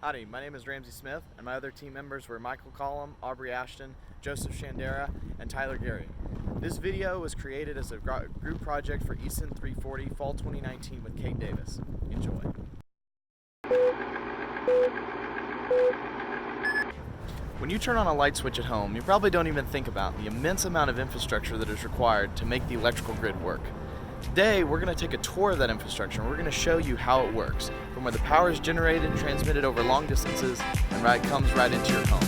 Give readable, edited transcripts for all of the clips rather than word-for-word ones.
Howdy, my name is Ramsey Smith, and my other team members were Michael Collum, Aubrey Ashton, Joseph Shandera, and Tyler Gary. This video was created as a group project for Easton 340 Fall 2019 with Kate Davis. Enjoy. When you turn on a light switch at home, you probably don't even think about the immense amount of infrastructure that is required to make the electrical grid work. Today, we're going to take a tour of that infrastructure and we're going to show you how it works, from where the power is generated and transmitted over long distances and comes right into your home.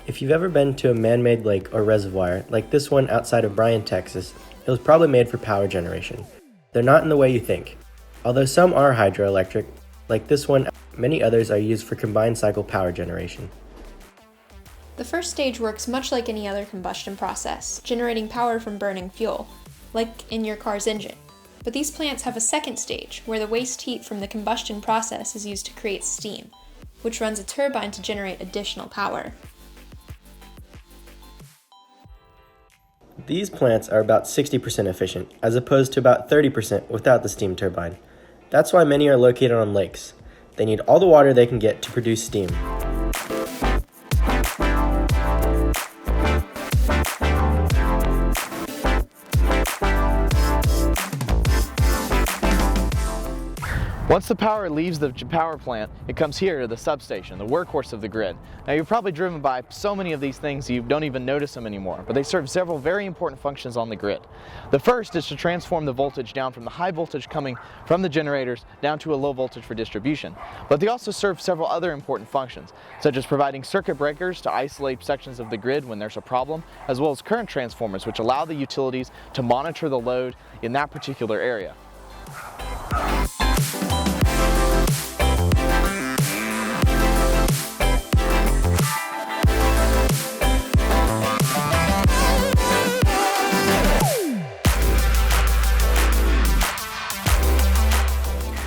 If you've ever been to a man-made lake or reservoir, like this one outside of Bryan, Texas, it was probably made for power generation. They're not in the way you think. Although some are hydroelectric, like this one, many others are used for combined cycle power generation. The first stage works much like any other combustion process, generating power from burning fuel, like in your car's engine. But these plants have a second stage, where the waste heat from the combustion process is used to create steam, which runs a turbine to generate additional power. These plants are about 60% efficient, as opposed to about 30% without the steam turbine. That's why many are located on lakes. They need all the water they can get to produce steam. Once the power leaves the power plant, it comes here to the substation, the workhorse of the grid. Now, you've probably driven by so many of these things you don't even notice them anymore, but they serve several very important functions on the grid. The first is to transform the voltage down from the high voltage coming from the generators down to a low voltage for distribution. But they also serve several other important functions, such as providing circuit breakers to isolate sections of the grid when there's a problem, as well as current transformers, which allow the utilities to monitor the load in that particular area.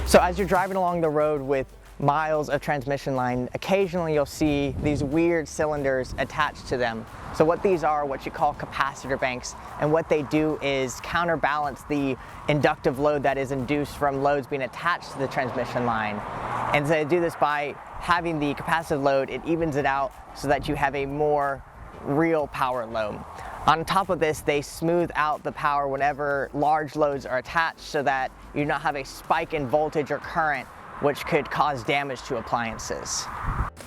So as you're driving along the road with miles of transmission line, occasionally you'll see these weird cylinders attached to them. So what these are, what you call capacitor banks, and what they do is counterbalance the inductive load that is induced from loads being attached to the transmission line. And so they do this by having the capacitive load, it evens it out so that you have a more real power load. On top of this, they smooth out the power whenever large loads are attached so that you not have a spike in voltage or current which could cause damage to appliances.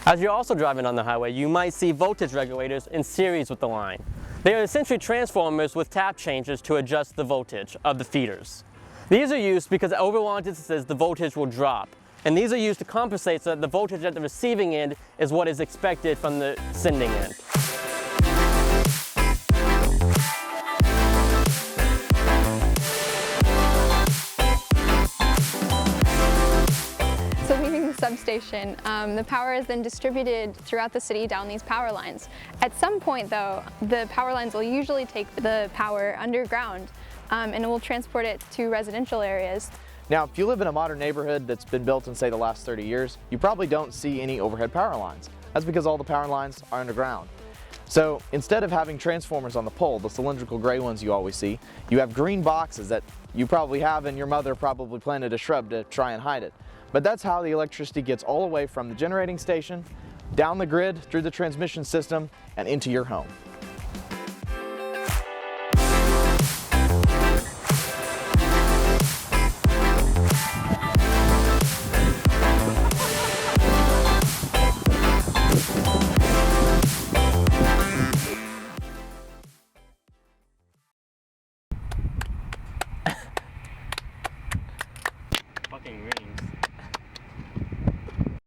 As you're also driving on the highway, you might see voltage regulators in series with the line. They are essentially transformers with tap changers to adjust the voltage of the feeders. These are used because over long distances the voltage will drop, and these are used to compensate so that the voltage at the receiving end is what is expected from the sending end. So leaving the substation, the power is then distributed throughout the city down these power lines. At some point though, the power lines will usually take the power underground and it will transport it to residential areas. Now, if you live in a modern neighborhood that's been built in, say, the last 30 years, you probably don't see any overhead power lines. That's because all the power lines are underground. So instead of having transformers on the pole, the cylindrical gray ones you always see, you have green boxes that you probably have and your mother probably planted a shrub to try and hide it. But that's how the electricity gets all the way from the generating station, down the grid, through the transmission system, and into your home. Fucking ring.